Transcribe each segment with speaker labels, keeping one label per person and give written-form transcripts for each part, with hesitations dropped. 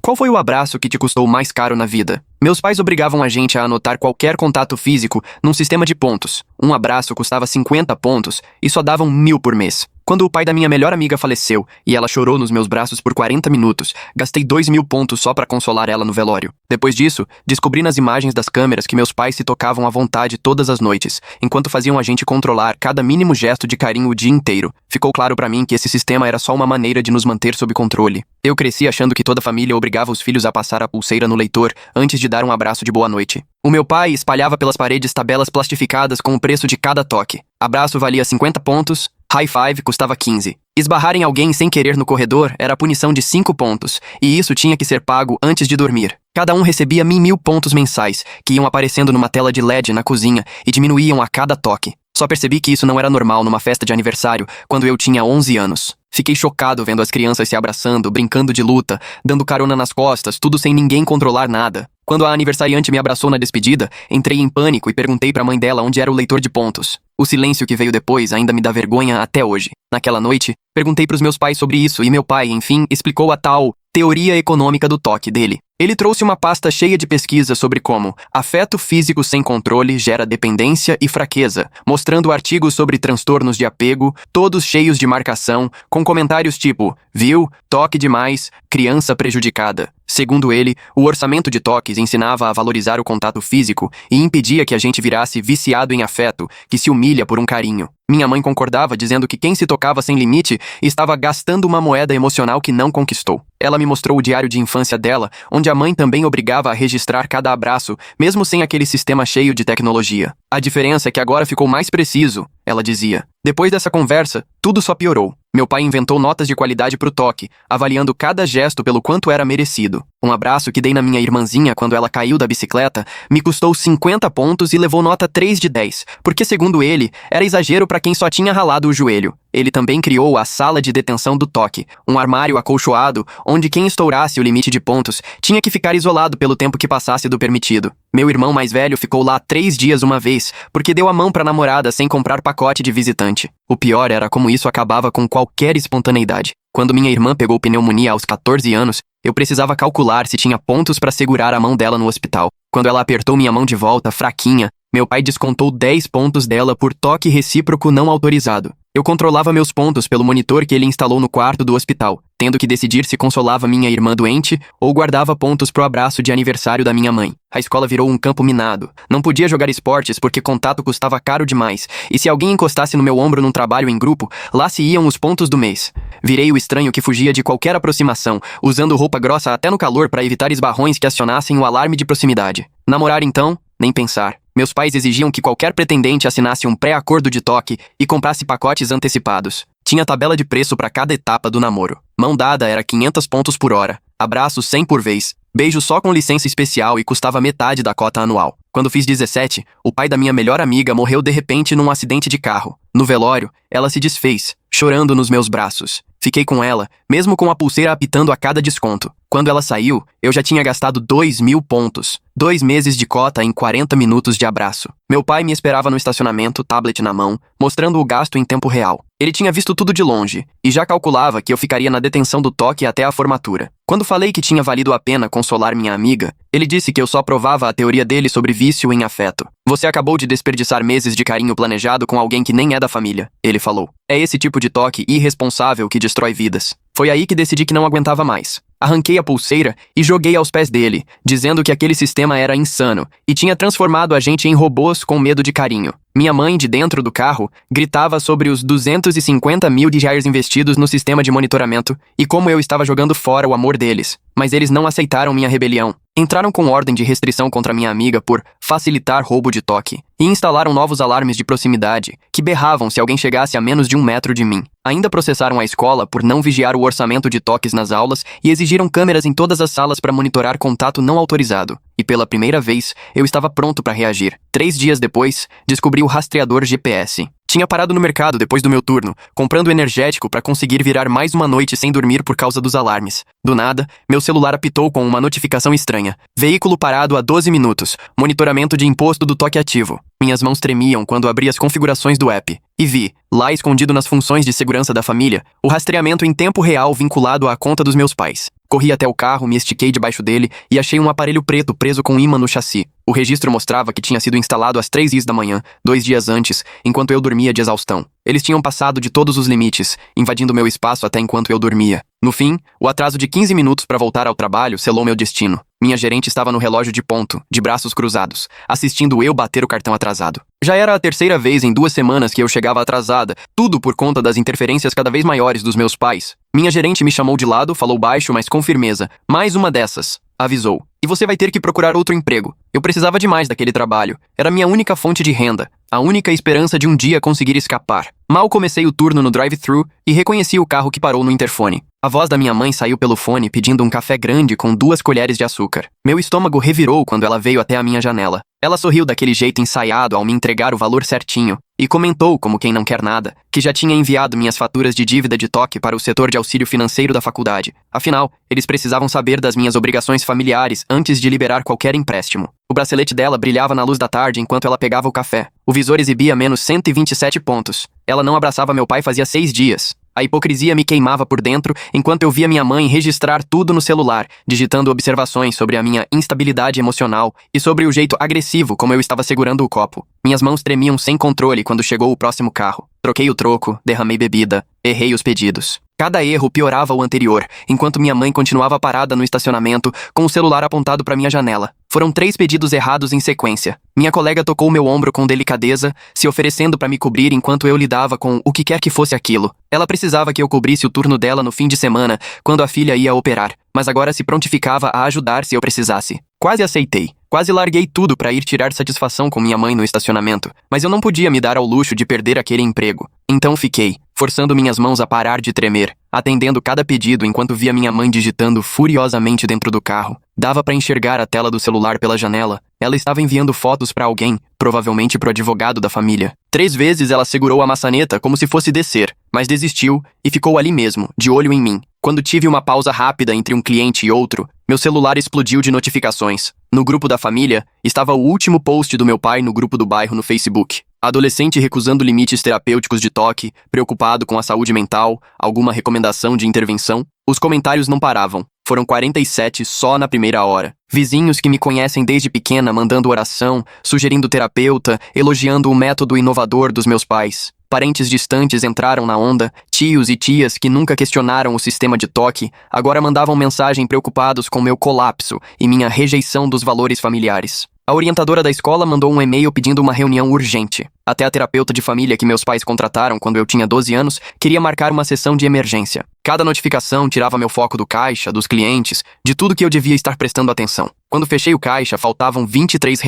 Speaker 1: Qual foi o abraço que te custou mais caro na vida? Meus pais obrigavam a gente a anotar qualquer contato físico num sistema de pontos. Um abraço custava 50 pontos e só davam 1.000 por mês. Quando o pai da minha melhor amiga faleceu e ela chorou nos meus braços por 40 minutos, gastei 2.000 pontos só pra consolar ela no velório. Depois disso, descobri nas imagens das câmeras que meus pais se tocavam à vontade todas as noites, enquanto faziam a gente controlar cada mínimo gesto de carinho o dia inteiro. Ficou claro pra mim que esse sistema era só uma maneira de nos manter sob controle. Eu cresci achando que toda família obrigava os filhos a passar a pulseira no leitor antes de dar um abraço de boa noite. O meu pai espalhava pelas paredes tabelas plastificadas com o preço de cada toque. Abraço valia 50 pontos, high five custava 15. Esbarrar em alguém sem querer no corredor era a punição de 5 pontos, e isso tinha que ser pago antes de dormir. Cada um recebia 1.000 pontos mensais, que iam aparecendo numa tela de LED na cozinha e diminuíam a cada toque. Só percebi que isso não era normal numa festa de aniversário quando eu tinha 11 anos. Fiquei chocado vendo as crianças se abraçando, brincando de luta, dando carona nas costas, tudo sem ninguém controlar nada. Quando a aniversariante me abraçou na despedida, entrei em pânico e perguntei pra mãe dela onde era o leitor de pontos. O silêncio que veio depois ainda me dá vergonha até hoje. Naquela noite, perguntei pros meus pais sobre isso e meu pai, enfim, explicou a tal teoria econômica do toque dele. Ele trouxe uma pasta cheia de pesquisas sobre como afeto físico sem controle gera dependência e fraqueza, mostrando artigos sobre transtornos de apego, todos cheios de marcação, com comentários tipo, viu, toque demais, criança prejudicada. Segundo ele, o orçamento de toques ensinava a valorizar o contato físico e impedia que a gente virasse viciado em afeto, que se humilha por um carinho. Minha mãe concordava, dizendo que quem se tocava sem limite estava gastando uma moeda emocional que não conquistou. Ela me mostrou o diário de infância dela, onde a mãe também obrigava a registrar cada abraço, mesmo sem aquele sistema cheio de tecnologia. A diferença é que agora ficou mais preciso, ela dizia. Depois dessa conversa, tudo só piorou. Meu pai inventou notas de qualidade pro toque, avaliando cada gesto pelo quanto era merecido. Um abraço que dei na minha irmãzinha quando ela caiu da bicicleta me custou 50 pontos e levou nota 3 de 10, porque segundo ele, era exagero pra quem só tinha ralado o joelho. Ele também criou a sala de detenção do toque, um armário acolchoado onde quem estourasse o limite de pontos tinha que ficar isolado pelo tempo que passasse do permitido. Meu irmão mais velho ficou lá 3 dias uma vez, porque deu a mão pra namorada sem comprar pacote de visitante. O pior era como isso acabava com qualquer espontaneidade. Quando minha irmã pegou pneumonia aos 14 anos, eu precisava calcular se tinha pontos pra segurar a mão dela no hospital. Quando ela apertou minha mão de volta, fraquinha, meu pai descontou 10 pontos dela por toque recíproco não autorizado. Eu controlava meus pontos pelo monitor que ele instalou no quarto do hospital, tendo que decidir se consolava minha irmã doente ou guardava pontos pro abraço de aniversário da minha mãe. A escola virou um campo minado. Não podia jogar esportes porque contato custava caro demais, e se alguém encostasse no meu ombro num trabalho em grupo, lá se iam os pontos do mês. Virei o estranho que fugia de qualquer aproximação, usando roupa grossa até no calor para evitar esbarrões que acionassem o alarme de proximidade. Namorar então? Nem pensar. Meus pais exigiam que qualquer pretendente assinasse um pré-acordo de toque e comprasse pacotes antecipados. Tinha tabela de preço para cada etapa do namoro. Mão dada era 500 pontos por hora. Abraço 100 por vez. Beijo só com licença especial e custava metade da cota anual. Quando fiz 17, o pai da minha melhor amiga morreu de repente num acidente de carro. No velório, ela se desfez, chorando nos meus braços. Fiquei com ela, mesmo com a pulseira apitando a cada desconto. Quando ela saiu, eu já tinha gastado 2.000 pontos. 2 meses de cota em 40 minutos de abraço. Meu pai me esperava no estacionamento, tablet na mão, mostrando o gasto em tempo real. Ele tinha visto tudo de longe, e já calculava que eu ficaria na detenção do toque até a formatura. Quando falei que tinha valido a pena consolar minha amiga, ele disse que eu só provava a teoria dele sobre vício em afeto. Você acabou de desperdiçar meses de carinho planejado com alguém que nem é da família, ele falou. É esse tipo de toque irresponsável que destrói vidas. Foi aí que decidi que não aguentava mais. Arranquei a pulseira e joguei aos pés dele, dizendo que aquele sistema era insano e tinha transformado a gente em robôs com medo de carinho. Minha mãe, de dentro do carro, gritava sobre os 250 mil reais investidos no sistema de monitoramento e como eu estava jogando fora o amor deles. Mas eles não aceitaram minha rebelião. Entraram com ordem de restrição contra minha amiga por facilitar roubo de toque e instalaram novos alarmes de proximidade que berravam se alguém chegasse a menos de 1 metro de mim. Ainda processaram a escola por não vigiar o orçamento de toques nas aulas e exigiram câmeras em todas as salas para monitorar contato não autorizado. E pela primeira vez, eu estava pronto para reagir. 3 dias depois, descobri o rastreador GPS. Tinha parado no mercado depois do meu turno, comprando energético para conseguir virar mais uma noite sem dormir por causa dos alarmes. Do nada, meu celular apitou com uma notificação estranha. Veículo parado há 12 minutos. Monitoramento de imposto do toque ativo. Minhas mãos tremiam quando abri as configurações do app. E vi, lá escondido nas funções de segurança da família, o rastreamento em tempo real vinculado à conta dos meus pais. Corri até o carro, me estiquei debaixo dele e achei um aparelho preto preso com ímã no chassi. O registro mostrava que tinha sido instalado às 3h da manhã, 2 dias antes, enquanto eu dormia de exaustão. Eles tinham passado de todos os limites, invadindo meu espaço até enquanto eu dormia. No fim, o atraso de 15 minutos para voltar ao trabalho selou meu destino. Minha gerente estava no relógio de ponto, de braços cruzados, assistindo eu bater o cartão atrasado. Já era a terceira vez em 2 semanas que eu chegava atrasada, tudo por conta das interferências cada vez maiores dos meus pais. Minha gerente me chamou de lado, falou baixo, mas com firmeza. Mais uma dessas, avisou. E você vai ter que procurar outro emprego. Eu precisava demais daquele trabalho. Era minha única fonte de renda. A única esperança de um dia conseguir escapar. Mal comecei o turno no drive-thru e reconheci o carro que parou no interfone. A voz da minha mãe saiu pelo fone pedindo um café grande com 2 colheres de açúcar. Meu estômago revirou quando ela veio até a minha janela. Ela sorriu daquele jeito ensaiado ao me entregar o valor certinho e comentou, como quem não quer nada, que já tinha enviado minhas faturas de dívida de toque para o setor de auxílio financeiro da faculdade. Afinal, eles precisavam saber das minhas obrigações familiares antes de liberar qualquer empréstimo. O bracelete dela brilhava na luz da tarde enquanto ela pegava o café. O visor exibia menos 127 pontos. Ela não abraçava meu pai fazia 6 dias. A hipocrisia me queimava por dentro enquanto eu via minha mãe registrar tudo no celular, digitando observações sobre a minha instabilidade emocional e sobre o jeito agressivo como eu estava segurando o copo. Minhas mãos tremiam sem controle quando chegou o próximo carro. Troquei o troco, derramei bebida, errei os pedidos. Cada erro piorava o anterior, enquanto minha mãe continuava parada no estacionamento, com o celular apontado para minha janela. Foram 3 pedidos errados em sequência. Minha colega tocou meu ombro com delicadeza, se oferecendo para me cobrir enquanto eu lidava com o que quer que fosse aquilo. Ela precisava que eu cobrisse o turno dela no fim de semana, quando a filha ia operar, mas agora se prontificava a ajudar se eu precisasse. Quase aceitei. Quase larguei tudo para ir tirar satisfação com minha mãe no estacionamento, mas eu não podia me dar ao luxo de perder aquele emprego. Então fiquei, forçando minhas mãos a parar de tremer, atendendo cada pedido enquanto via minha mãe digitando furiosamente dentro do carro. Dava para enxergar a tela do celular pela janela. Ela estava enviando fotos para alguém, provavelmente pro advogado da família. 3 vezes ela segurou a maçaneta como se fosse descer, mas desistiu e ficou ali mesmo, de olho em mim. Quando tive uma pausa rápida entre um cliente e outro, meu celular explodiu de notificações. No grupo da família, estava o último post do meu pai no grupo do bairro no Facebook. Adolescente recusando limites terapêuticos de toque, preocupado com a saúde mental, alguma recomendação de intervenção. Os comentários não paravam. Foram 47 só na primeira hora. Vizinhos que me conhecem desde pequena mandando oração, sugerindo terapeuta, elogiando o método inovador dos meus pais. Parentes distantes entraram na onda, tios e tias que nunca questionaram o sistema de toque, agora mandavam mensagem preocupados com meu colapso e minha rejeição dos valores familiares. A orientadora da escola mandou um e-mail pedindo uma reunião urgente. Até a terapeuta de família que meus pais contrataram quando eu tinha 12 anos queria marcar uma sessão de emergência. Cada notificação tirava meu foco do caixa, dos clientes, de tudo que eu devia estar prestando atenção. Quando fechei o caixa, faltavam R$ 23.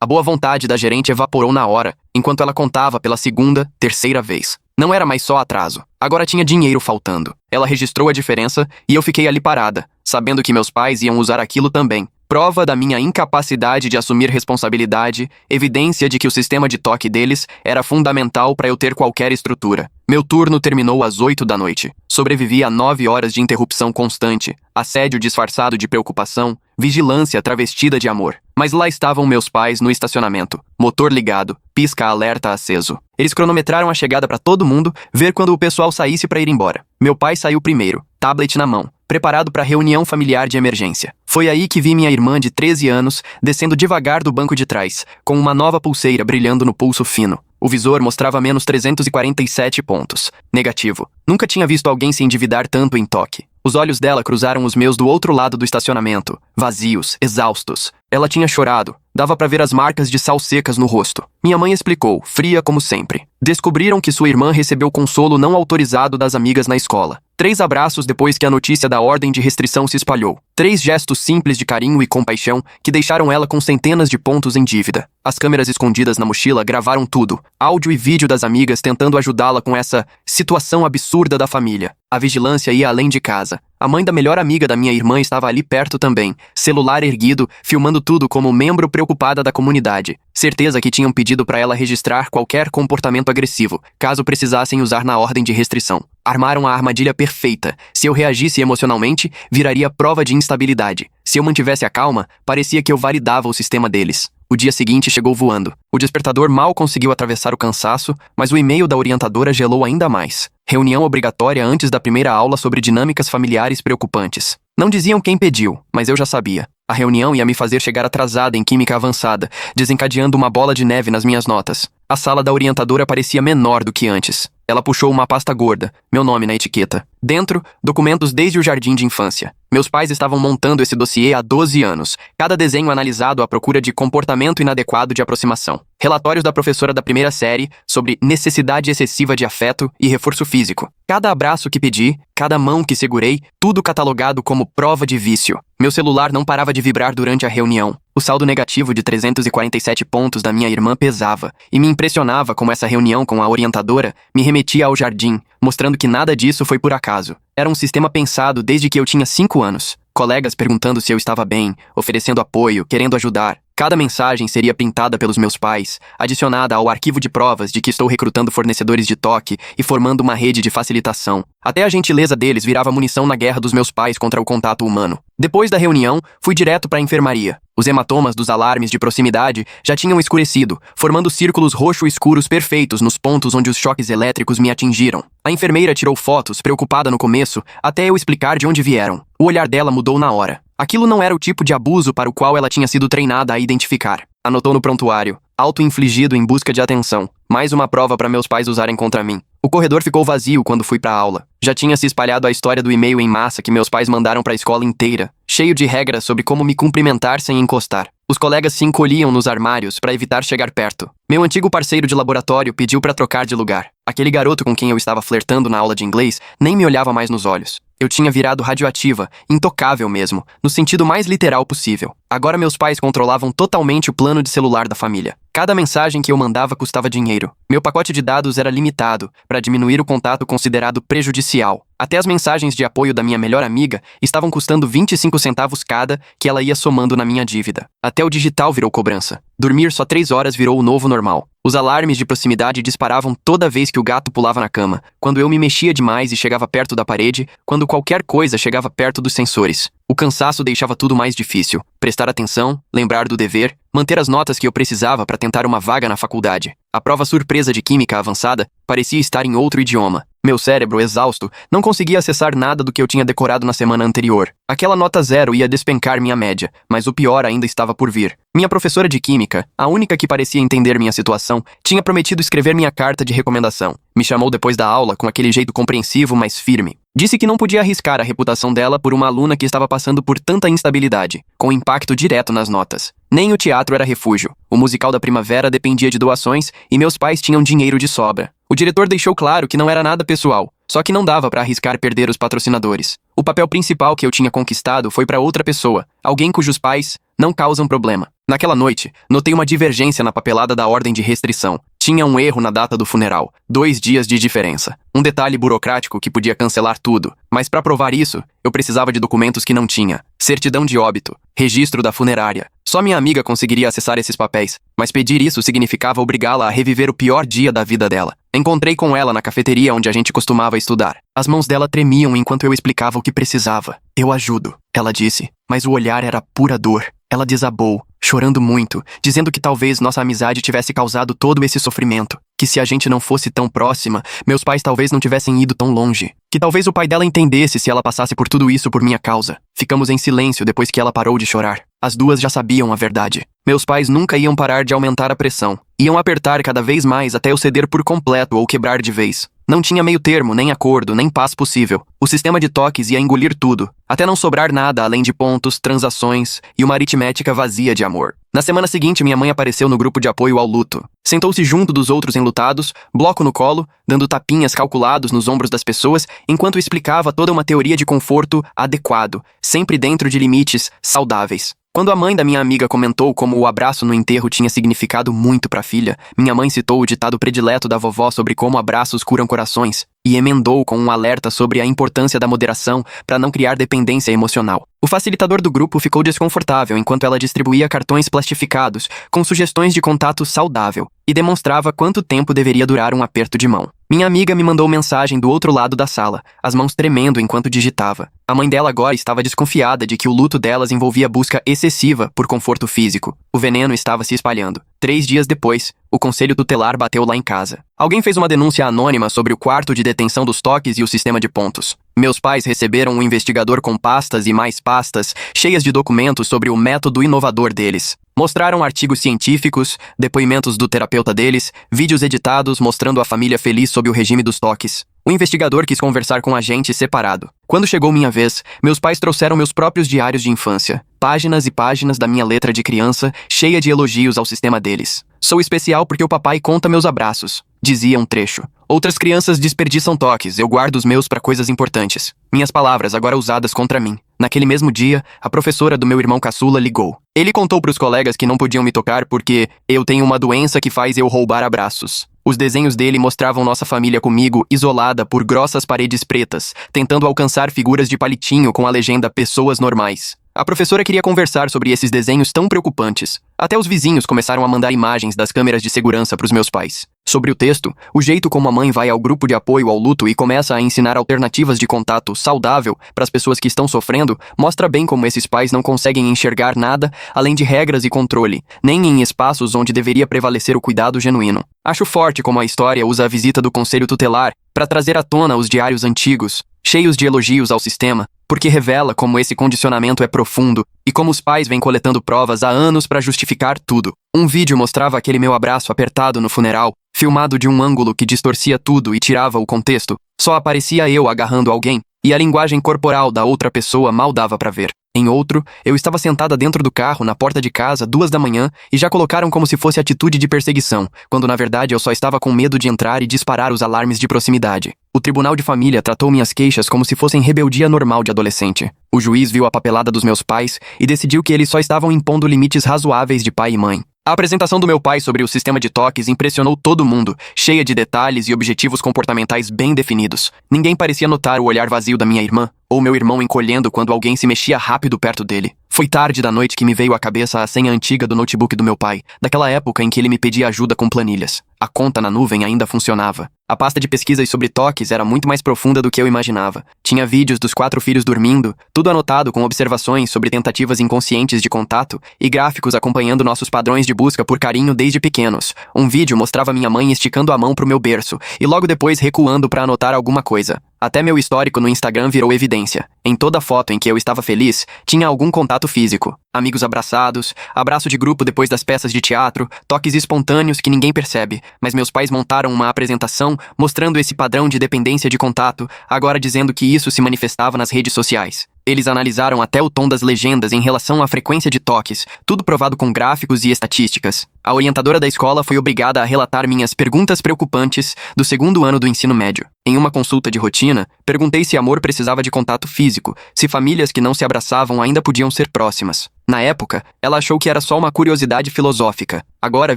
Speaker 1: A boa vontade da gerente evaporou na hora, enquanto ela contava pela 2ª, 3ª vez. Não era mais só atraso. Agora tinha dinheiro faltando. Ela registrou a diferença e eu fiquei ali parada, sabendo que meus pais iam usar aquilo também. Prova da minha incapacidade de assumir responsabilidade, evidência de que o sistema de toque deles era fundamental para eu ter qualquer estrutura. Meu turno terminou às 8 da noite. Sobrevivi a 9 horas de interrupção constante, assédio disfarçado de preocupação, vigilância travestida de amor. Mas lá estavam meus pais no estacionamento, motor ligado, pisca-alerta aceso. Eles cronometraram a chegada para todo mundo, ver quando o pessoal saísse para ir embora. Meu pai saiu primeiro, tablet na mão, preparado para a reunião familiar de emergência. Foi aí que vi minha irmã de 13 anos descendo devagar do banco de trás, com uma nova pulseira brilhando no pulso fino. O visor mostrava menos 347 pontos. Negativo. Nunca tinha visto alguém se endividar tanto em toque. Os olhos dela cruzaram os meus do outro lado do estacionamento, vazios, exaustos. Ela tinha chorado. Dava para ver as marcas de sal secas no rosto. Minha mãe explicou, fria como sempre. Descobriram que sua irmã recebeu consolo não autorizado das amigas na escola. 3 abraços depois que a notícia da ordem de restrição se espalhou. 3 gestos simples de carinho e compaixão que deixaram ela com centenas de pontos em dívida. As câmeras escondidas na mochila gravaram tudo. Áudio e vídeo das amigas tentando ajudá-la com essa situação absurda da família. A vigilância ia além de casa. A mãe da melhor amiga da minha irmã estava ali perto também, celular erguido, filmando tudo como membro preocupada da comunidade. Certeza que tinham pedido para ela registrar qualquer comportamento agressivo, caso precisassem usar na ordem de restrição. Armaram a armadilha perfeita. Se eu reagisse emocionalmente, viraria prova de instabilidade. Se eu mantivesse a calma, parecia que eu validava o sistema deles. O dia seguinte chegou voando. O despertador mal conseguiu atravessar o cansaço, mas o e-mail da orientadora gelou ainda mais. Reunião obrigatória antes da primeira aula sobre dinâmicas familiares preocupantes. Não diziam quem pediu, mas eu já sabia. A reunião ia me fazer chegar atrasada em química avançada, desencadeando uma bola de neve nas minhas notas. A sala da orientadora parecia menor do que antes. Ela puxou uma pasta gorda, meu nome na etiqueta. Dentro, documentos desde o jardim de infância. Meus pais estavam montando esse dossiê há 12 anos, cada desenho analisado à procura de comportamento inadequado de aproximação. Relatórios da professora da primeira série sobre necessidade excessiva de afeto e reforço físico. Cada abraço que pedi, cada mão que segurei, tudo catalogado como prova de vício. Meu celular não parava de vibrar durante a reunião. O saldo negativo de 347 pontos da minha irmã pesava, e me impressionava como essa reunião com a orientadora me remetia ao jardim, mostrando que nada disso foi por acaso. Era um sistema pensado desde que eu tinha 5 anos. Colegas perguntando se eu estava bem, oferecendo apoio, querendo ajudar. Cada mensagem seria printada pelos meus pais, adicionada ao arquivo de provas de que estou recrutando fornecedores de toque e formando uma rede de facilitação. Até a gentileza deles virava munição na guerra dos meus pais contra o contato humano. Depois da reunião, fui direto para a enfermaria. Os hematomas dos alarmes de proximidade já tinham escurecido, formando círculos roxo-escuros perfeitos nos pontos onde os choques elétricos me atingiram. A enfermeira tirou fotos, preocupada no começo, até eu explicar de onde vieram. O olhar dela mudou na hora. Aquilo não era o tipo de abuso para o qual ela tinha sido treinada a identificar. Anotou no prontuário. Auto-infligido em busca de atenção. Mais uma prova para meus pais usarem contra mim. O corredor ficou vazio quando fui para a aula. Já tinha se espalhado a história do e-mail em massa que meus pais mandaram para a escola inteira, cheio de regras sobre como me cumprimentar sem encostar. Os colegas se encolhiam nos armários para evitar chegar perto. Meu antigo parceiro de laboratório pediu para trocar de lugar. Aquele garoto com quem eu estava flertando na aula de inglês nem me olhava mais nos olhos. Eu tinha virado radioativa, intocável mesmo, no sentido mais literal possível. Agora meus pais controlavam totalmente o plano de celular da família. Cada mensagem que eu mandava custava dinheiro. Meu pacote de dados era limitado, para diminuir o contato considerado prejudicial. Até as mensagens de apoio da minha melhor amiga estavam custando 25 centavos cada, que ela ia somando na minha dívida. Até o digital virou cobrança. Dormir só 3 horas virou o novo normal. Os alarmes de proximidade disparavam toda vez que o gato pulava na cama, quando eu me mexia demais e chegava perto da parede, quando qualquer coisa chegava perto dos sensores. O cansaço deixava tudo mais difícil. Prestar atenção, lembrar do dever, manter as notas que eu precisava para tentar uma vaga na faculdade. A prova surpresa de química avançada parecia estar em outro idioma. Meu cérebro, exausto, não conseguia acessar nada do que eu tinha decorado na semana anterior. Aquela nota 0 ia despencar minha média, mas o pior ainda estava por vir. Minha professora de química, a única que parecia entender minha situação, tinha prometido escrever minha carta de recomendação. Me chamou depois da aula com aquele jeito compreensivo, mas firme. Disse que não podia arriscar a reputação dela por uma aluna que estava passando por tanta instabilidade, com impacto direto nas notas. Nem o teatro era refúgio. O musical da primavera dependia de doações e meus pais tinham dinheiro de sobra. O diretor deixou claro que não era nada pessoal, só que não dava para arriscar perder os patrocinadores. O papel principal que eu tinha conquistado foi para outra pessoa, alguém cujos pais não causam problema. Naquela noite, notei uma divergência na papelada da ordem de restrição. Tinha um erro na data do funeral, 2 dias de diferença. Um detalhe burocrático que podia cancelar tudo. Mas para provar isso, eu precisava de documentos que não tinha. Certidão de óbito, registro da funerária. Só minha amiga conseguiria acessar esses papéis, mas pedir isso significava obrigá-la a reviver o pior dia da vida dela. Encontrei com ela na cafeteria onde a gente costumava estudar. As mãos dela tremiam enquanto eu explicava o que precisava. Eu ajudo, ela disse, mas o olhar era pura dor. Ela desabou, chorando muito, dizendo que talvez nossa amizade tivesse causado todo esse sofrimento. Que se a gente não fosse tão próxima, meus pais talvez não tivessem ido tão longe. Que talvez o pai dela entendesse se ela passasse por tudo isso por minha causa. Ficamos em silêncio depois que ela parou de chorar. As duas já sabiam a verdade. Meus pais nunca iam parar de aumentar a pressão. Iam apertar cada vez mais até eu ceder por completo ou quebrar de vez. Não tinha meio termo, nem acordo, nem paz possível. O sistema de toques ia engolir tudo, até não sobrar nada além de pontos, transações e uma aritmética vazia de amor. Na semana seguinte, minha mãe apareceu no grupo de apoio ao luto. Sentou-se junto dos outros enlutados, bloco no colo, dando tapinhas calculados nos ombros das pessoas, enquanto explicava toda uma teoria de conforto adequado, sempre dentro de limites saudáveis. Quando a mãe da minha amiga comentou como o abraço no enterro tinha significado muito para a filha, minha mãe citou o ditado predileto da vovó sobre como abraços curam corações e emendou com um alerta sobre a importância da moderação para não criar dependência emocional. O facilitador do grupo ficou desconfortável enquanto ela distribuía cartões plastificados com sugestões de contato saudável e demonstrava quanto tempo deveria durar um aperto de mão. Minha amiga me mandou mensagem do outro lado da sala, as mãos tremendo enquanto digitava. A mãe dela agora estava desconfiada de que o luto delas envolvia busca excessiva por conforto físico. O veneno estava se espalhando. 3 dias depois, o conselho tutelar bateu lá em casa. Alguém fez uma denúncia anônima sobre o quarto de detenção dos toques e o sistema de pontos. Meus pais receberam um investigador com pastas e mais pastas, cheias de documentos sobre o método inovador deles. Mostraram artigos científicos, depoimentos do terapeuta deles, vídeos editados mostrando a família feliz sob o regime dos toques. O investigador quis conversar com a gente separado. Quando chegou minha vez, meus pais trouxeram meus próprios diários de infância. Páginas e páginas da minha letra de criança, cheia de elogios ao sistema deles. Sou especial porque o papai conta meus abraços, dizia um trecho. Outras crianças desperdiçam toques, eu guardo os meus para coisas importantes. Minhas palavras agora usadas contra mim. Naquele mesmo dia, a professora do meu irmão caçula ligou. Ele contou para os colegas que não podiam me tocar porque eu tenho uma doença que faz eu roubar abraços. Os desenhos dele mostravam nossa família comigo, isolada por grossas paredes pretas, tentando alcançar figuras de palitinho com a legenda Pessoas Normais. A professora queria conversar sobre esses desenhos tão preocupantes. Até os vizinhos começaram a mandar imagens das câmeras de segurança para os meus pais. Sobre o texto, o jeito como a mãe vai ao grupo de apoio ao luto e começa a ensinar alternativas de contato saudável para as pessoas que estão sofrendo, mostra bem como esses pais não conseguem enxergar nada além de regras e controle, nem em espaços onde deveria prevalecer o cuidado genuíno. Acho forte como a história usa a visita do conselho tutelar para trazer à tona os diários antigos, cheios de elogios ao sistema, porque revela como esse condicionamento é profundo e como os pais vêm coletando provas há anos para justificar tudo. Um vídeo mostrava aquele meu abraço apertado no funeral, filmado de um ângulo que distorcia tudo e tirava o contexto. Só aparecia eu agarrando alguém, e a linguagem corporal da outra pessoa mal dava para ver. Em outro, eu estava sentada dentro do carro, na porta de casa, 2 da manhã, e já colocaram como se fosse atitude de perseguição, quando na verdade eu só estava com medo de entrar e disparar os alarmes de proximidade. O Tribunal de Família tratou minhas queixas como se fossem rebeldia normal de adolescente. O juiz viu a papelada dos meus pais e decidiu que eles só estavam impondo limites razoáveis de pai e mãe. A apresentação do meu pai sobre o sistema de toques impressionou todo mundo, cheia de detalhes e objetivos comportamentais bem definidos. Ninguém parecia notar o olhar vazio da minha irmã, ou meu irmão encolhendo quando alguém se mexia rápido perto dele. Foi tarde da noite que me veio à cabeça a senha antiga do notebook do meu pai, daquela época em que ele me pedia ajuda com planilhas. A conta na nuvem ainda funcionava. A pasta de pesquisas sobre toques era muito mais profunda do que eu imaginava. Tinha vídeos dos 4 filhos dormindo, tudo anotado com observações sobre tentativas inconscientes de contato e gráficos acompanhando nossos padrões de busca por carinho desde pequenos. Um vídeo mostrava minha mãe esticando a mão pro meu berço e logo depois recuando para anotar alguma coisa. Até meu histórico no Instagram virou evidência. Em toda foto em que eu estava feliz, tinha algum contato físico. Amigos abraçados, abraço de grupo depois das peças de teatro, toques espontâneos que ninguém percebe. Mas meus pais montaram uma apresentação mostrando esse padrão de dependência de contato, agora dizendo que isso se manifestava nas redes sociais. Eles analisaram até o tom das legendas em relação à frequência de toques, tudo provado com gráficos e estatísticas. A orientadora da escola foi obrigada a relatar minhas perguntas preocupantes do 2º ano do ensino médio. Em uma consulta de rotina, perguntei se amor precisava de contato físico, se famílias que não se abraçavam ainda podiam ser próximas. Na época, ela achou que era só uma curiosidade filosófica. Agora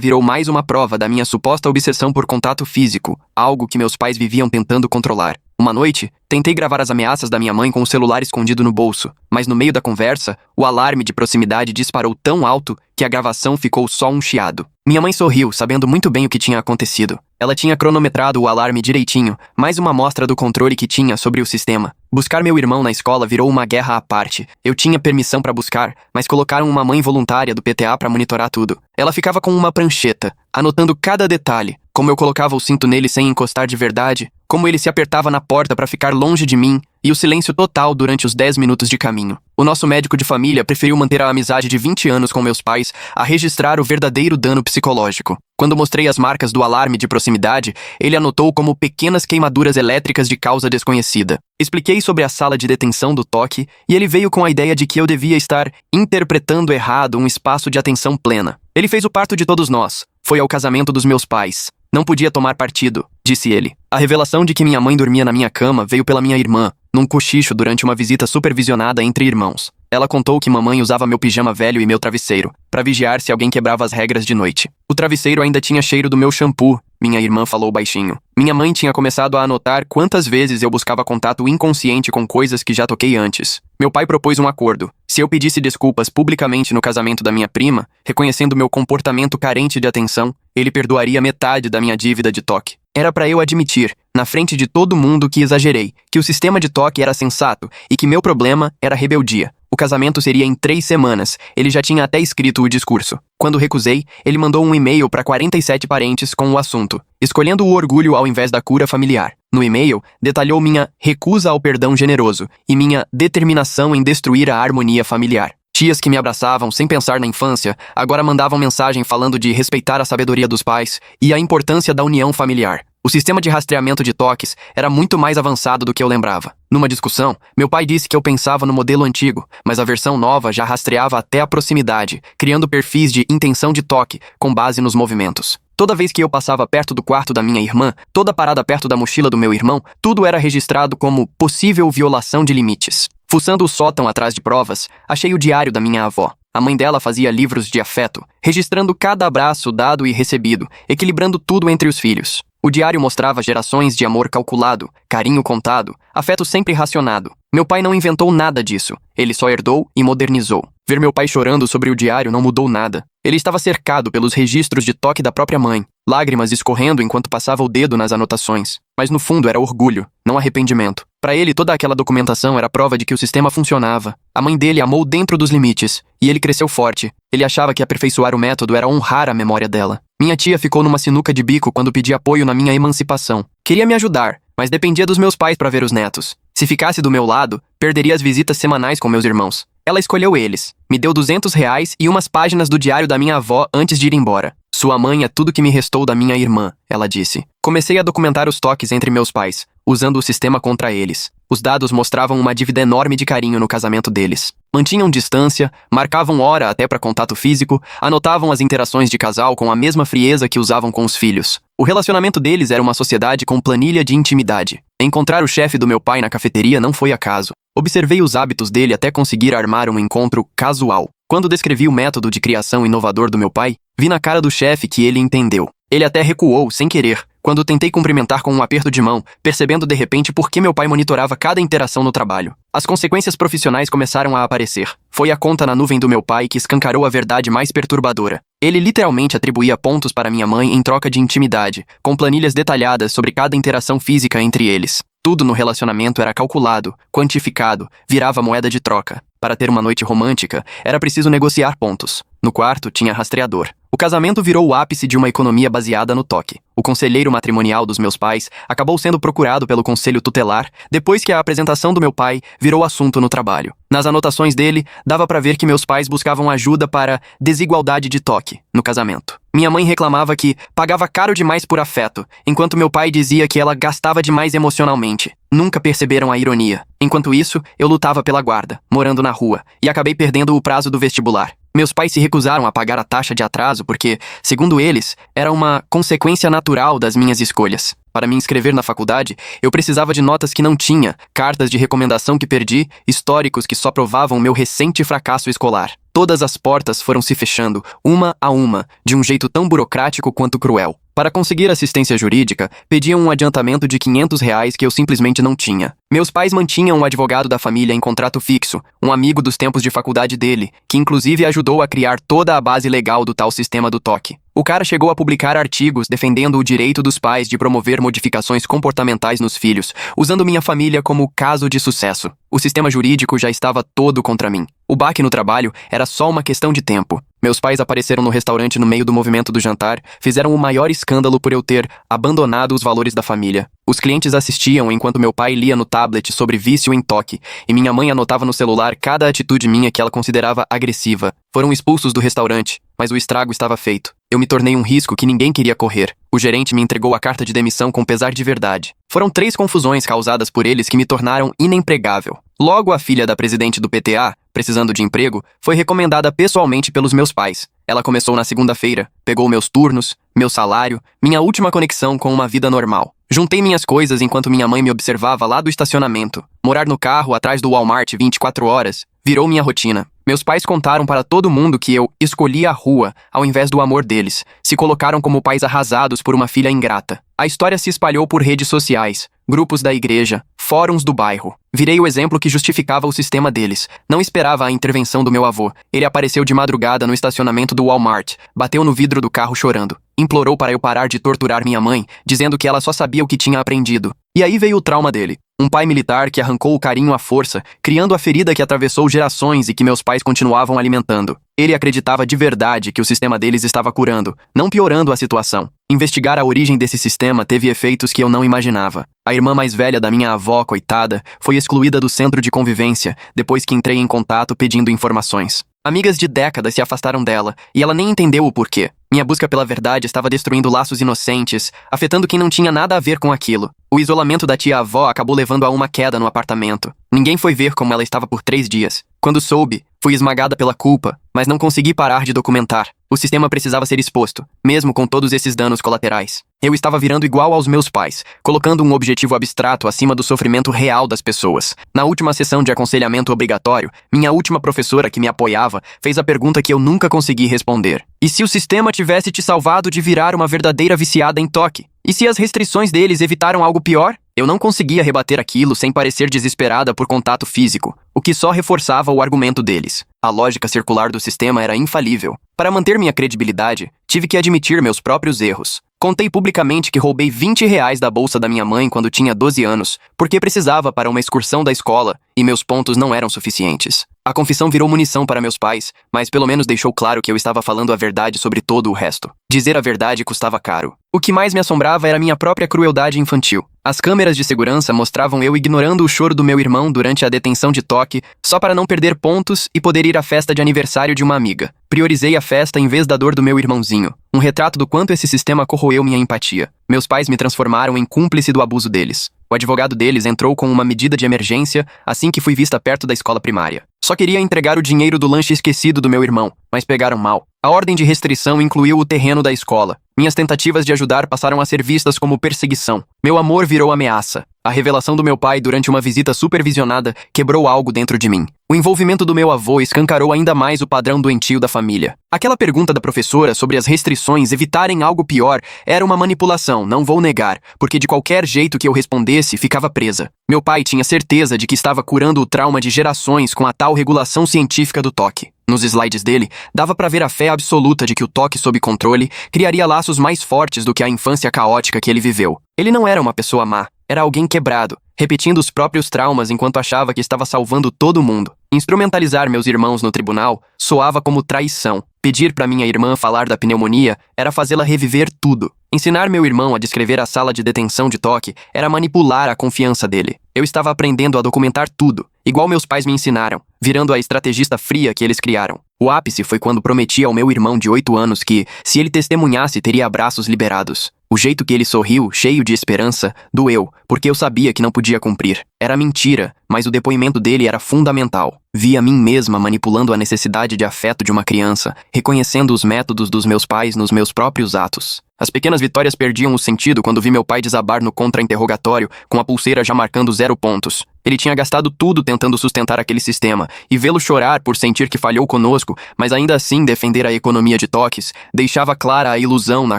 Speaker 1: virou mais uma prova da minha suposta obsessão por contato físico, algo que meus pais viviam tentando controlar. Uma noite, tentei gravar as ameaças da minha mãe com o celular escondido no bolso, mas no meio da conversa, o alarme de proximidade disparou tão alto que a gravação ficou só um chiado. Minha mãe sorriu, sabendo muito bem o que tinha acontecido. Ela tinha cronometrado o alarme direitinho, mais uma amostra do controle que tinha sobre o sistema. Buscar meu irmão na escola virou uma guerra à parte. Eu tinha permissão para buscar, mas colocaram uma mãe voluntária do PTA para monitorar tudo. Ela ficava com uma prancheta, anotando cada detalhe, como eu colocava o cinto nele sem encostar de verdade, como ele se apertava na porta para ficar longe de mim, e o silêncio total durante os 10 minutos de caminho. O nosso médico de família preferiu manter a amizade de 20 anos com meus pais a registrar o verdadeiro dano psicológico. Quando mostrei as marcas do alarme de proximidade, ele anotou como pequenas queimaduras elétricas de causa desconhecida. Expliquei sobre a sala de detenção do toque e ele veio com a ideia de que eu devia estar interpretando errado um espaço de atenção plena. Ele fez o parto de todos nós. Foi ao casamento dos meus pais. Não podia tomar partido, disse ele. A revelação de que minha mãe dormia na minha cama veio pela minha irmã, num cochicho durante uma visita supervisionada entre irmãos. Ela contou que mamãe usava meu pijama velho e meu travesseiro, para vigiar se alguém quebrava as regras de noite. O travesseiro ainda tinha cheiro do meu shampoo, minha irmã falou baixinho. Minha mãe tinha começado a anotar quantas vezes eu buscava contato inconsciente com coisas que já toquei antes. Meu pai propôs um acordo. Se eu pedisse desculpas publicamente no casamento da minha prima, reconhecendo meu comportamento carente de atenção, ele perdoaria metade da minha dívida de toque. Era para eu admitir, na frente de todo mundo, que exagerei, que o sistema de toque era sensato e que meu problema era rebeldia. O casamento seria em 3 semanas. Ele já tinha até escrito o discurso. Quando recusei, ele mandou um e-mail para 47 parentes com o assunto, escolhendo o orgulho ao invés da cura familiar. No e-mail, detalhou minha recusa ao perdão generoso e minha determinação em destruir a harmonia familiar. Tias que me abraçavam sem pensar na infância, agora mandavam mensagem falando de respeitar a sabedoria dos pais e a importância da união familiar. O sistema de rastreamento de toques era muito mais avançado do que eu lembrava. Numa discussão, meu pai disse que eu pensava no modelo antigo, mas a versão nova já rastreava até a proximidade, criando perfis de intenção de toque com base nos movimentos. Toda vez que eu passava perto do quarto da minha irmã, toda parada perto da mochila do meu irmão, tudo era registrado como possível violação de limites. Fuçando o sótão atrás de provas, achei o diário da minha avó. A mãe dela fazia livros de afeto, registrando cada abraço dado e recebido, equilibrando tudo entre os filhos. O diário mostrava gerações de amor calculado, carinho contado, afeto sempre racionado. Meu pai não inventou nada disso, ele só herdou e modernizou. Ver meu pai chorando sobre o diário não mudou nada. Ele estava cercado pelos registros de toque da própria mãe, lágrimas escorrendo enquanto passava o dedo nas anotações. Mas no fundo era orgulho, não arrependimento. Para ele, toda aquela documentação era prova de que o sistema funcionava. A mãe dele amou dentro dos limites, e ele cresceu forte. Ele achava que aperfeiçoar o método era honrar a memória dela. Minha tia ficou numa sinuca de bico quando pedi apoio na minha emancipação. Queria me ajudar, mas dependia dos meus pais para ver os netos. Se ficasse do meu lado, perderia as visitas semanais com meus irmãos. Ela escolheu eles. Me deu R$ 200 e umas páginas do diário da minha avó antes de ir embora. Sua mãe é tudo que me restou da minha irmã, ela disse. Comecei a documentar os toques entre meus pais, usando o sistema contra eles. Os dados mostravam uma dívida enorme de carinho no casamento deles. Mantinham distância, marcavam hora até para contato físico, anotavam as interações de casal com a mesma frieza que usavam com os filhos. O relacionamento deles era uma sociedade com planilha de intimidade. Encontrar o chefe do meu pai na cafeteria não foi acaso. Observei os hábitos dele até conseguir armar um encontro casual. Quando descrevi o método de criação inovador do meu pai, vi na cara do chefe que ele entendeu. Ele até recuou, sem querer, quando tentei cumprimentar com um aperto de mão, percebendo de repente por que meu pai monitorava cada interação no trabalho. As consequências profissionais começaram a aparecer. Foi a conta na nuvem do meu pai que escancarou a verdade mais perturbadora. Ele literalmente atribuía pontos para minha mãe em troca de intimidade, com planilhas detalhadas sobre cada interação física entre eles. Tudo no relacionamento era calculado, quantificado, virava moeda de troca. Para ter uma noite romântica, era preciso negociar pontos. No quarto, tinha rastreador. O casamento virou o ápice de uma economia baseada no toque. O conselheiro matrimonial dos meus pais acabou sendo procurado pelo conselho tutelar depois que a apresentação do meu pai virou assunto no trabalho. Nas anotações dele, dava para ver que meus pais buscavam ajuda para desigualdade de toque no casamento. Minha mãe reclamava que pagava caro demais por afeto, enquanto meu pai dizia que ela gastava demais emocionalmente. Nunca perceberam a ironia. Enquanto isso, eu lutava pela guarda, morando na rua, e acabei perdendo o prazo do vestibular. Meus pais se recusaram a pagar a taxa de atraso porque, segundo eles, era uma consequência natural das minhas escolhas. Para me inscrever na faculdade, eu precisava de notas que não tinha, cartas de recomendação que perdi, históricos que só provavam meu recente fracasso escolar. Todas as portas foram se fechando, uma a uma, de um jeito tão burocrático quanto cruel. Para conseguir assistência jurídica, pediam um adiantamento de R$ 500 que eu simplesmente não tinha. Meus pais mantinham um advogado da família em contrato fixo, um amigo dos tempos de faculdade dele, que inclusive ajudou a criar toda a base legal do tal sistema do toque. O cara chegou a publicar artigos defendendo o direito dos pais de promover modificações comportamentais nos filhos, usando minha família como caso de sucesso. O sistema jurídico já estava todo contra mim. O baque no trabalho era só uma questão de tempo. Meus pais apareceram no restaurante no meio do movimento do jantar, fizeram o maior escândalo por eu ter abandonado os valores da família. Os clientes assistiam enquanto meu pai lia no tablet sobre vício em toque, e minha mãe anotava no celular cada atitude minha que ela considerava agressiva. Foram expulsos do restaurante, mas o estrago estava feito. Eu me tornei um risco que ninguém queria correr. O gerente me entregou a carta de demissão com pesar de verdade. Foram 3 confusões causadas por eles que me tornaram inempregável. Logo, a filha da presidente do PTA, precisando de emprego, foi recomendada pessoalmente pelos meus pais. Ela começou na segunda-feira, pegou meus turnos, meu salário, minha última conexão com uma vida normal. Juntei minhas coisas enquanto minha mãe me observava lá do estacionamento. Morar no carro atrás do Walmart 24 horas virou minha rotina. Meus pais contaram para todo mundo que eu escolhi a rua ao invés do amor deles. Se colocaram como pais arrasados por uma filha ingrata. A história se espalhou por redes sociais, grupos da igreja, fóruns do bairro. Virei o exemplo que justificava o sistema deles. Não esperava a intervenção do meu avô. Ele apareceu de madrugada no estacionamento do Walmart, bateu no vidro do carro chorando. Implorou para eu parar de torturar minha mãe, dizendo que ela só sabia o que tinha aprendido. E aí veio o trauma dele. Um pai militar que arrancou o carinho à força, criando a ferida que atravessou gerações e que meus pais continuavam alimentando. Ele acreditava de verdade que o sistema deles estava curando, não piorando a situação. Investigar a origem desse sistema teve efeitos que eu não imaginava. A irmã mais velha da minha avó, coitada, foi excluída do centro de convivência depois que entrei em contato pedindo informações. Amigas de décadas se afastaram dela, e ela nem entendeu o porquê. Minha busca pela verdade estava destruindo laços inocentes, afetando quem não tinha nada a ver com aquilo. O isolamento da tia-avó acabou levando a uma queda no apartamento. Ninguém foi ver como ela estava por 3 dias. Quando soube, fui esmagada pela culpa, mas não consegui parar de documentar. O sistema precisava ser exposto, mesmo com todos esses danos colaterais. Eu estava virando igual aos meus pais, colocando um objetivo abstrato acima do sofrimento real das pessoas. Na última sessão de aconselhamento obrigatório, minha última professora que me apoiava fez a pergunta que eu nunca consegui responder. E se o sistema tivesse te salvado de virar uma verdadeira viciada em toque? E se as restrições deles evitaram algo pior? Eu não conseguia rebater aquilo sem parecer desesperada por contato físico, o que só reforçava o argumento deles. A lógica circular do sistema era infalível. Para manter minha credibilidade, tive que admitir meus próprios erros. Contei publicamente que roubei R$ 20 da bolsa da minha mãe quando tinha 12 anos, porque precisava para uma excursão da escola e meus pontos não eram suficientes. A confissão virou munição para meus pais, mas pelo menos deixou claro que eu estava falando a verdade sobre todo o resto. Dizer a verdade custava caro. O que mais me assombrava era minha própria crueldade infantil. As câmeras de segurança mostravam eu ignorando o choro do meu irmão durante a detenção de toque, só para não perder pontos e poder ir à festa de aniversário de uma amiga. Priorizei a festa em vez da dor do meu irmãozinho. Um retrato do quanto esse sistema corroeu minha empatia. Meus pais me transformaram em cúmplice do abuso deles. O advogado deles entrou com uma medida de emergência assim que fui vista perto da escola primária. Só queria entregar o dinheiro do lanche esquecido do meu irmão, mas pegaram mal. A ordem de restrição incluiu o terreno da escola. Minhas tentativas de ajudar passaram a ser vistas como perseguição. Meu amor virou ameaça. A revelação do meu pai durante uma visita supervisionada quebrou algo dentro de mim. O envolvimento do meu avô escancarou ainda mais o padrão doentio da família. Aquela pergunta da professora sobre as restrições evitarem algo pior era uma manipulação, não vou negar, porque de qualquer jeito que eu respondesse, ficava presa. Meu pai tinha certeza de que estava curando o trauma de gerações com a tal regulação científica do toque. Nos slides dele, dava para ver a fé absoluta de que o toque sob controle criaria laços mais fortes do que a infância caótica que ele viveu. Ele não era uma pessoa má, era alguém quebrado, repetindo os próprios traumas enquanto achava que estava salvando todo mundo. Instrumentalizar meus irmãos no tribunal soava como traição. Pedir para minha irmã falar da pneumonia era fazê-la reviver tudo. Ensinar meu irmão a descrever a sala de detenção de toque era manipular a confiança dele. Eu estava aprendendo a documentar tudo, igual meus pais me ensinaram, virando a estrategista fria que eles criaram. O ápice foi quando prometi ao meu irmão de 8 anos que, se ele testemunhasse, teria abraços liberados. O jeito que ele sorriu, cheio de esperança, doeu, porque eu sabia que não podia cumprir. Era mentira, mas o depoimento dele era fundamental. Vi a mim mesma manipulando a necessidade de afeto de uma criança, reconhecendo os métodos dos meus pais nos meus próprios atos. As pequenas vitórias perdiam o sentido quando vi meu pai desabar no contra-interrogatório, com a pulseira já marcando 0 pontos. Ele tinha gastado tudo tentando sustentar aquele sistema, e vê-lo chorar por sentir que falhou conosco, mas ainda assim defender a economia de toques, deixava clara a ilusão na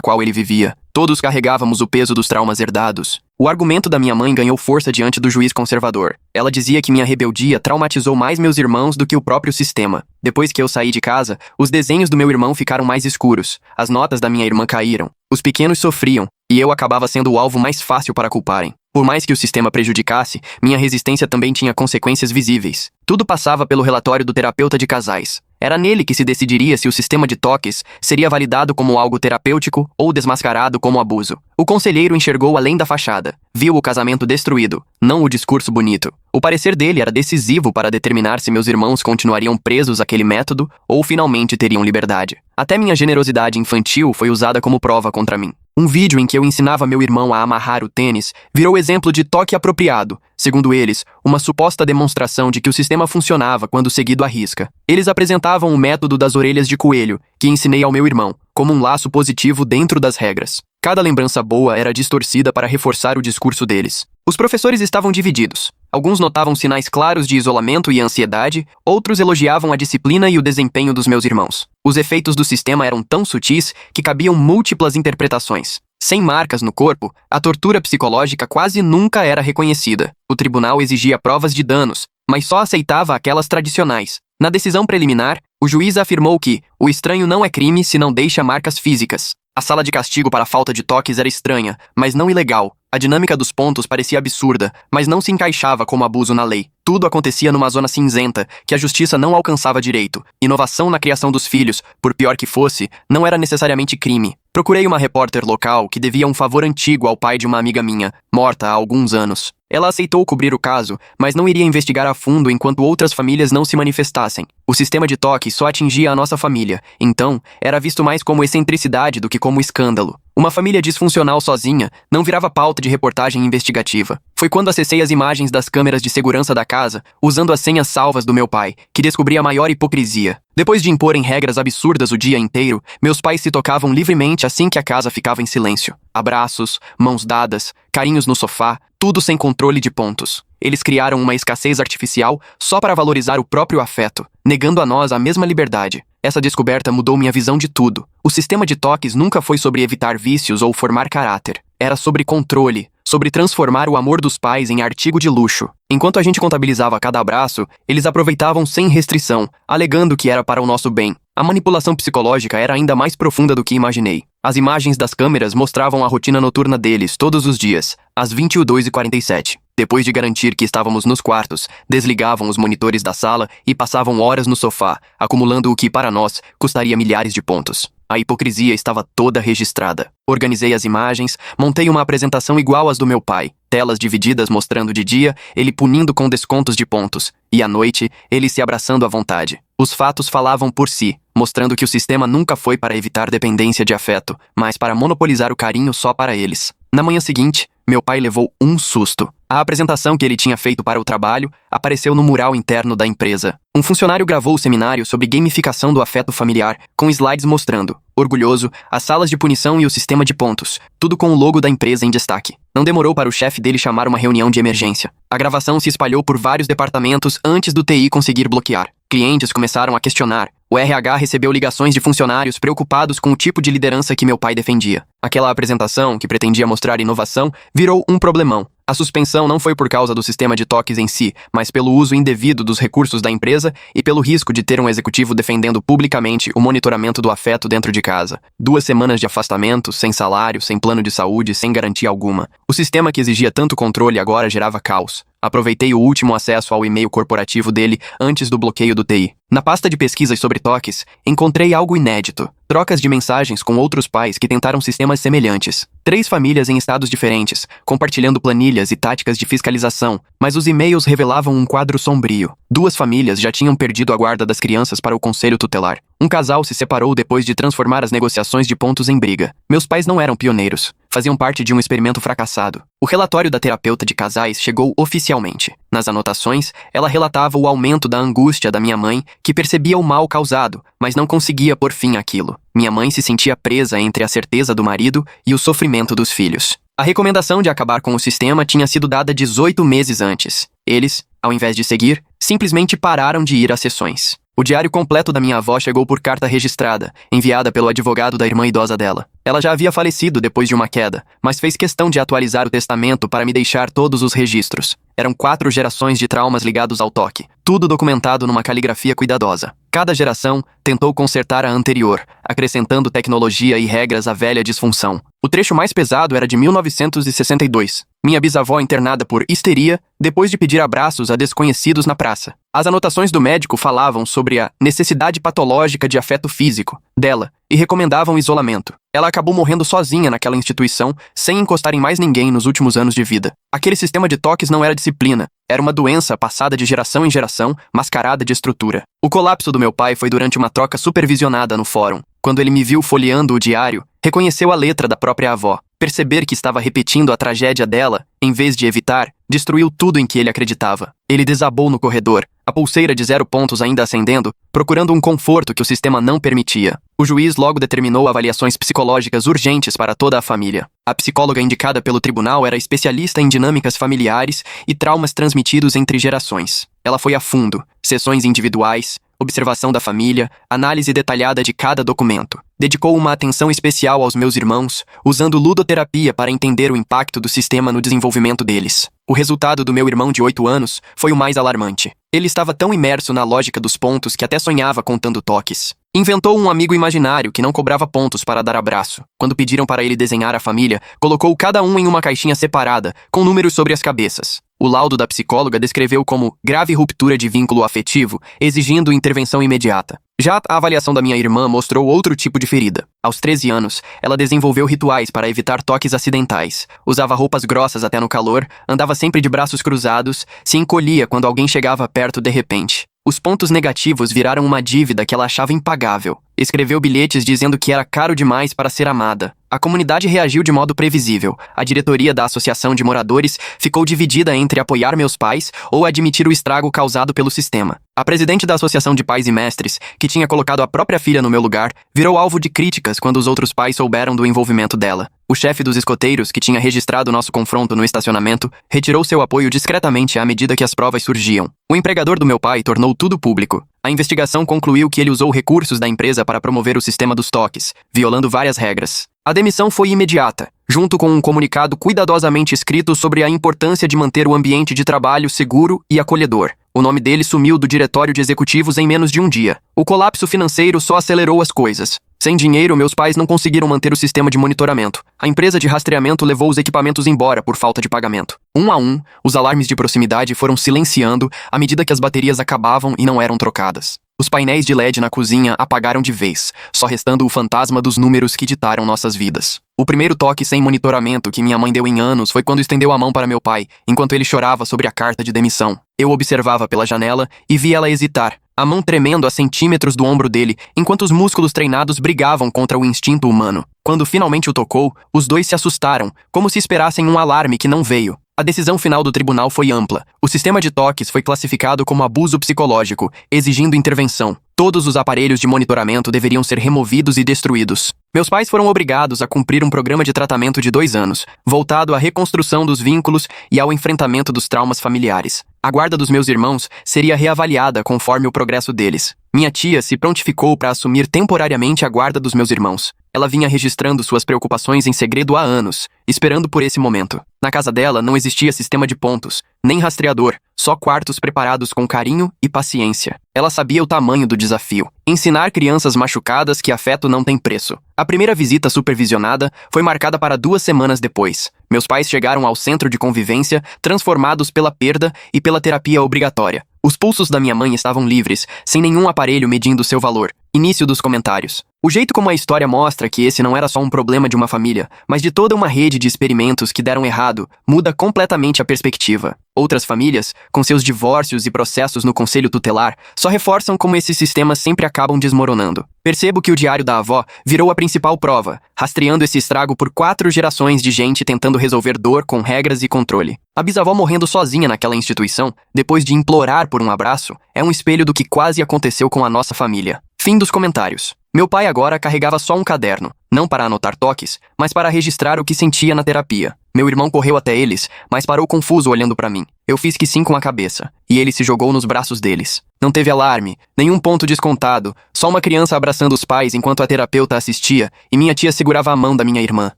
Speaker 1: qual ele vivia. Todos carregávamos o peso dos traumas herdados. O argumento da minha mãe ganhou força diante do juiz conservador. Ela dizia que minha rebeldia traumatizou mais meus irmãos do que o próprio sistema. Depois que eu saí de casa, os desenhos do meu irmão ficaram mais escuros. As notas da minha irmã caíram. Os pequenos sofriam, e eu acabava sendo o alvo mais fácil para culparem. Por mais que o sistema prejudicasse, minha resistência também tinha consequências visíveis. Tudo passava pelo relatório do terapeuta de casais. Era nele que se decidiria se o sistema de toques seria validado como algo terapêutico ou desmascarado como abuso. O conselheiro enxergou além da fachada. Viu o casamento destruído, não o discurso bonito. O parecer dele era decisivo para determinar se meus irmãos continuariam presos àquele método ou finalmente teriam liberdade. Até minha generosidade infantil foi usada como prova contra mim. Um vídeo em que eu ensinava meu irmão a amarrar o tênis virou exemplo de toque apropriado, segundo eles, uma suposta demonstração de que o sistema funcionava quando seguido à risca. Eles apresentavam o método das orelhas de coelho, que ensinei ao meu irmão, como um laço positivo dentro das regras. Cada lembrança boa era distorcida para reforçar o discurso deles. Os professores estavam divididos. Alguns notavam sinais claros de isolamento e ansiedade, outros elogiavam a disciplina e o desempenho dos meus irmãos. Os efeitos do sistema eram tão sutis que cabiam múltiplas interpretações. Sem marcas no corpo, a tortura psicológica quase nunca era reconhecida. O tribunal exigia provas de danos, mas só aceitava aquelas tradicionais. Na decisão preliminar, o juiz afirmou que o estranho não é crime se não deixa marcas físicas. A sala de castigo para a falta de toques era estranha, mas não ilegal. A dinâmica dos pontos parecia absurda, mas não se encaixava como abuso na lei. Tudo acontecia numa zona cinzenta, que a justiça não alcançava direito. Inovação na criação dos filhos, por pior que fosse, não era necessariamente crime. Procurei uma repórter local que devia um favor antigo ao pai de uma amiga minha, morta há alguns anos. Ela aceitou cobrir o caso, mas não iria investigar a fundo enquanto outras famílias não se manifestassem. O sistema de toque só atingia a nossa família, então era visto mais como excentricidade do que como escândalo. Uma família disfuncional sozinha não virava pauta de reportagem investigativa. Foi quando acessei as imagens das câmeras de segurança da casa, usando as senhas salvas do meu pai, que descobri a maior hipocrisia. Depois de imporem regras absurdas o dia inteiro, meus pais se tocavam livremente assim que a casa ficava em silêncio. Abraços, mãos dadas, carinhos no sofá, tudo sem controle de pontos. Eles criaram uma escassez artificial só para valorizar o próprio afeto, negando a nós a mesma liberdade. Essa descoberta mudou minha visão de tudo. O sistema de toques nunca foi sobre evitar vícios ou formar caráter. Era sobre controle, sobre transformar o amor dos pais em artigo de luxo. Enquanto a gente contabilizava cada abraço, eles aproveitavam sem restrição, alegando que era para o nosso bem. A manipulação psicológica era ainda mais profunda do que imaginei. As imagens das câmeras mostravam a rotina noturna deles todos os dias, às 22h47. Depois de garantir que estávamos nos quartos, desligavam os monitores da sala e passavam horas no sofá, acumulando o que, para nós, custaria milhares de pontos. A hipocrisia estava toda registrada. Organizei as imagens, montei uma apresentação igual às do meu pai. Telas divididas mostrando de dia, ele punindo com descontos de pontos, e à noite, ele se abraçando à vontade. Os fatos falavam por si, mostrando que o sistema nunca foi para evitar dependência de afeto, mas para monopolizar o carinho só para eles. Na manhã seguinte, meu pai levou um susto. A apresentação que ele tinha feito para o trabalho apareceu no mural interno da empresa. Um funcionário gravou o seminário sobre gamificação do afeto familiar, com slides mostrando, orgulhoso, as salas de punição e o sistema de pontos, tudo com o logo da empresa em destaque. Não demorou para o chefe dele chamar uma reunião de emergência. A gravação se espalhou por vários departamentos antes do TI conseguir bloquear. Clientes começaram a questionar. O RH recebeu ligações de funcionários preocupados com o tipo de liderança que meu pai defendia. Aquela apresentação, que pretendia mostrar inovação, virou um problemão. A suspensão não foi por causa do sistema de toques em si, mas pelo uso indevido dos recursos da empresa e pelo risco de ter um executivo defendendo publicamente o monitoramento do afeto dentro de casa. 2 semanas de afastamento, sem salário, sem plano de saúde, sem garantia alguma. O sistema que exigia tanto controle agora gerava caos. Aproveitei o último acesso ao e-mail corporativo dele antes do bloqueio do TI. Na pasta de pesquisas sobre toques, encontrei algo inédito. Trocas de mensagens com outros pais que tentaram sistemas semelhantes. 3 famílias em estados diferentes, compartilhando planilhas e táticas de fiscalização, mas os e-mails revelavam um quadro sombrio. 2 famílias já tinham perdido a guarda das crianças para o conselho tutelar. Um casal se separou depois de transformar as negociações de pontos em briga. Meus pais não eram pioneiros. Faziam parte de um experimento fracassado. O relatório da terapeuta de casais chegou oficialmente. Nas anotações, ela relatava o aumento da angústia da minha mãe, que percebia o mal causado, mas não conseguia pôr fim àquilo. Minha mãe se sentia presa entre a certeza do marido e o sofrimento dos filhos. A recomendação de acabar com o sistema tinha sido dada 18 meses antes. Eles, ao invés de seguir, simplesmente pararam de ir às sessões. O diário completo da minha avó chegou por carta registrada, enviada pelo advogado da irmã idosa dela. Ela já havia falecido depois de uma queda, mas fez questão de atualizar o testamento para me deixar todos os registros. Eram 4 gerações de traumas ligados ao toque, tudo documentado numa caligrafia cuidadosa. Cada geração tentou consertar a anterior, acrescentando tecnologia e regras à velha disfunção. O trecho mais pesado era de 1962. Minha bisavó internada por histeria depois de pedir abraços a desconhecidos na praça. As anotações do médico falavam sobre a necessidade patológica de afeto físico dela e recomendavam isolamento. Ela acabou morrendo sozinha naquela instituição, sem encostar em mais ninguém nos últimos anos de vida. Aquele sistema de toques não era disciplina, era uma doença passada de geração em geração, mascarada de estrutura. O colapso do meu pai foi durante uma troca supervisionada no fórum. Quando ele me viu folheando o diário, reconheceu a letra da própria avó. Perceber que estava repetindo a tragédia dela, em vez de evitar, destruiu tudo em que ele acreditava. Ele desabou no corredor, a pulseira de 0 pontos ainda acendendo, procurando um conforto que o sistema não permitia. O juiz logo determinou avaliações psicológicas urgentes para toda a família. A psicóloga indicada pelo tribunal era especialista em dinâmicas familiares e traumas transmitidos entre gerações. Ela foi a fundo, sessões individuais, observação da família, análise detalhada de cada documento. Dedicou uma atenção especial aos meus irmãos, usando ludoterapia para entender o impacto do sistema no desenvolvimento deles. O resultado do meu irmão de 8 anos foi o mais alarmante. Ele estava tão imerso na lógica dos pontos que até sonhava contando toques. Inventou um amigo imaginário que não cobrava pontos para dar abraço. Quando pediram para ele desenhar a família, colocou cada um em uma caixinha separada, com números sobre as cabeças. O laudo da psicóloga descreveu como grave ruptura de vínculo afetivo, exigindo intervenção imediata. Já a avaliação da minha irmã mostrou outro tipo de ferida. Aos 13 anos, ela desenvolveu rituais para evitar toques acidentais. Usava roupas grossas até no calor, andava sempre de braços cruzados, se encolhia quando alguém chegava perto de repente. Os pontos negativos viraram uma dívida que ela achava impagável. Escreveu bilhetes dizendo que era caro demais para ser amada. A comunidade reagiu de modo previsível. A diretoria da Associação de Moradores ficou dividida entre apoiar meus pais ou admitir o estrago causado pelo sistema. A presidente da Associação de Pais e Mestres, que tinha colocado a própria filha no meu lugar, virou alvo de críticas quando os outros pais souberam do envolvimento dela. O chefe dos escoteiros, que tinha registrado nosso confronto no estacionamento, retirou seu apoio discretamente à medida que as provas surgiam. O empregador do meu pai tornou tudo público. A investigação concluiu que ele usou recursos da empresa para promover o sistema dos toques, violando várias regras. A demissão foi imediata, junto com um comunicado cuidadosamente escrito sobre a importância de manter o ambiente de trabalho seguro e acolhedor. O nome dele sumiu do diretório de executivos em menos de um dia. O colapso financeiro só acelerou as coisas. Sem dinheiro, meus pais não conseguiram manter o sistema de monitoramento. A empresa de rastreamento levou os equipamentos embora por falta de pagamento. Um a um, os alarmes de proximidade foram silenciando à medida que as baterias acabavam e não eram trocadas. Os painéis de LED na cozinha apagaram de vez, só restando o fantasma dos números que ditaram nossas vidas. O primeiro toque sem monitoramento que minha mãe deu em anos foi quando estendeu a mão para meu pai, enquanto ele chorava sobre a carta de demissão. Eu observava pela janela e vi ela hesitar, a mão tremendo a centímetros do ombro dele, enquanto os músculos treinados brigavam contra o instinto humano. Quando finalmente o tocou, os dois se assustaram, como se esperassem um alarme que não veio. A decisão final do tribunal foi ampla. O sistema de toques foi classificado como abuso psicológico, exigindo intervenção. Todos os aparelhos de monitoramento deveriam ser removidos e destruídos. Meus pais foram obrigados a cumprir um programa de tratamento de 2 anos, voltado à reconstrução dos vínculos e ao enfrentamento dos traumas familiares. A guarda dos meus irmãos seria reavaliada conforme o progresso deles. Minha tia se prontificou para assumir temporariamente a guarda dos meus irmãos. Ela vinha registrando suas preocupações em segredo há anos, esperando por esse momento. Na casa dela não existia sistema de pontos, nem rastreador, só quartos preparados com carinho e paciência. Ela sabia o tamanho do desafio. Ensinar crianças machucadas que afeto não tem preço. A primeira visita supervisionada foi marcada para 2 semanas depois. Meus pais chegaram ao centro de convivência, transformados pela perda e pela terapia obrigatória. Os pulsos da minha mãe estavam livres, sem nenhum aparelho medindo seu valor. Início dos comentários. O jeito como a história mostra que esse não era só um problema de uma família, mas de toda uma rede de experimentos que deram errado, muda completamente a perspectiva. Outras famílias, com seus divórcios e processos no conselho tutelar, só reforçam como esses sistemas sempre acabam desmoronando. Percebo que o diário da avó virou a principal prova, rastreando esse estrago por 4 gerações de gente tentando resolver dor com regras e controle. A bisavó morrendo sozinha naquela instituição, depois de implorar por um abraço, é um espelho do que quase aconteceu com a nossa família. Fim dos comentários. Meu pai agora carregava só um caderno, não para anotar toques, mas para registrar o que sentia na terapia. Meu irmão correu até eles, mas parou confuso olhando para mim. Eu fiz que sim com a cabeça, e ele se jogou nos braços deles. Não teve alarme, nenhum ponto descontado, só uma criança abraçando os pais enquanto a terapeuta assistia, e minha tia segurava a mão da minha irmã.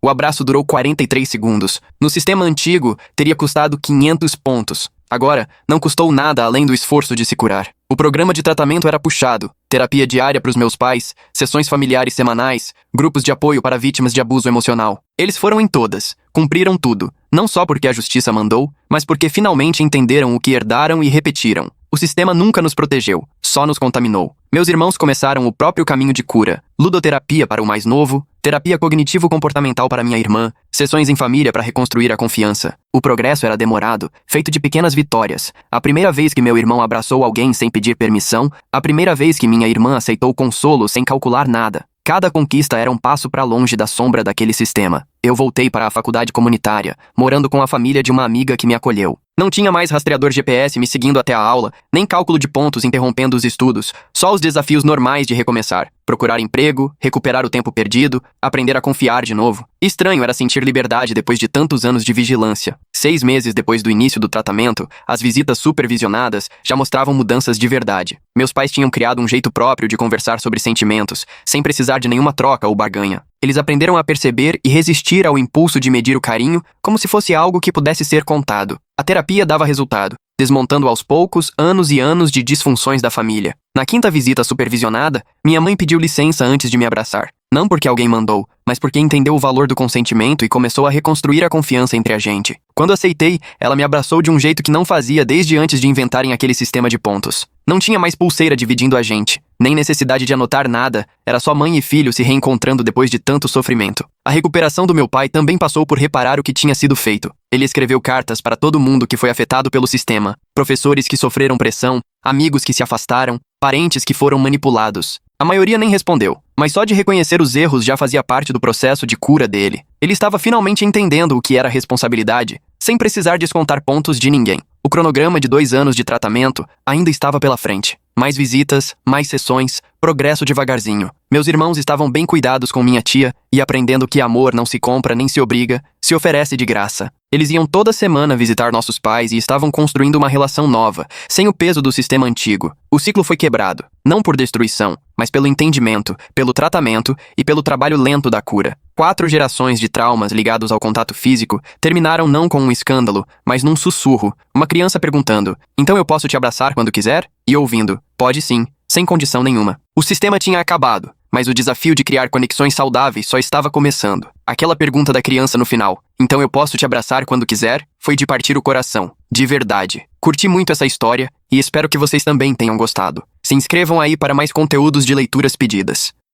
Speaker 1: O abraço durou 43 segundos. No sistema antigo, teria custado 500 pontos. Agora, não custou nada além do esforço de se curar. O programa de tratamento era puxado, terapia diária para os meus pais, sessões familiares semanais, grupos de apoio para vítimas de abuso emocional. Eles foram em todas, cumpriram tudo, não só porque a justiça mandou, mas porque finalmente entenderam o que herdaram e repetiram. O sistema nunca nos protegeu, só nos contaminou. Meus irmãos começaram o próprio caminho de cura, ludoterapia para o mais novo, terapia cognitivo-comportamental para minha irmã, sessões em família para reconstruir a confiança. O progresso era demorado, feito de pequenas vitórias. A primeira vez que meu irmão abraçou alguém sem pedir permissão, a primeira vez que minha irmã aceitou consolo sem calcular nada. Cada conquista era um passo para longe da sombra daquele sistema. Eu voltei para a faculdade comunitária, morando com a família de uma amiga que me acolheu. Não tinha mais rastreador GPS me seguindo até a aula, nem cálculo de pontos interrompendo os estudos, só os desafios normais de recomeçar. Procurar emprego, recuperar o tempo perdido, aprender a confiar de novo. Estranho era sentir liberdade depois de tantos anos de vigilância. 6 meses depois do início do tratamento, as visitas supervisionadas já mostravam mudanças de verdade. Meus pais tinham criado um jeito próprio de conversar sobre sentimentos, sem precisar de nenhuma troca ou barganha. Eles aprenderam a perceber e resistir ao impulso de medir o carinho como se fosse algo que pudesse ser contado. A terapia dava resultado, desmontando aos poucos anos e anos de disfunções da família. Na quinta visita supervisionada, minha mãe pediu licença antes de me abraçar. Não porque alguém mandou, mas porque entendeu o valor do consentimento e começou a reconstruir a confiança entre a gente. Quando aceitei, ela me abraçou de um jeito que não fazia desde antes de inventarem aquele sistema de pontos. Não tinha mais pulseira dividindo a gente, nem necessidade de anotar nada, era só mãe e filho se reencontrando depois de tanto sofrimento. A recuperação do meu pai também passou por reparar o que tinha sido feito. Ele escreveu cartas para todo mundo que foi afetado pelo sistema, professores que sofreram pressão, amigos que se afastaram, parentes que foram manipulados. A maioria nem respondeu, mas só de reconhecer os erros já fazia parte do processo de cura dele. Ele estava finalmente entendendo o que era responsabilidade, sem precisar descontar pontos de ninguém. O cronograma de 2 anos de tratamento ainda estava pela frente. Mais visitas, mais sessões, progresso devagarzinho. Meus irmãos estavam bem cuidados com minha tia e aprendendo que amor não se compra nem se obriga, se oferece de graça. Eles iam toda semana visitar nossos pais e estavam construindo uma relação nova, sem o peso do sistema antigo. O ciclo foi quebrado, não por destruição, mas pelo entendimento, pelo tratamento e pelo trabalho lento da cura. 4 gerações de traumas ligados ao contato físico terminaram não com um escândalo, mas num sussurro. Uma criança perguntando, então eu posso te abraçar quando quiser? E ouvindo, pode sim, sem condição nenhuma. O sistema tinha acabado, mas o desafio de criar conexões saudáveis só estava começando. Aquela pergunta da criança no final, então eu posso te abraçar quando quiser, foi de partir o coração. De verdade. Curti muito essa história e espero que vocês também tenham gostado. Se inscrevam aí para mais conteúdos de leituras pedidas.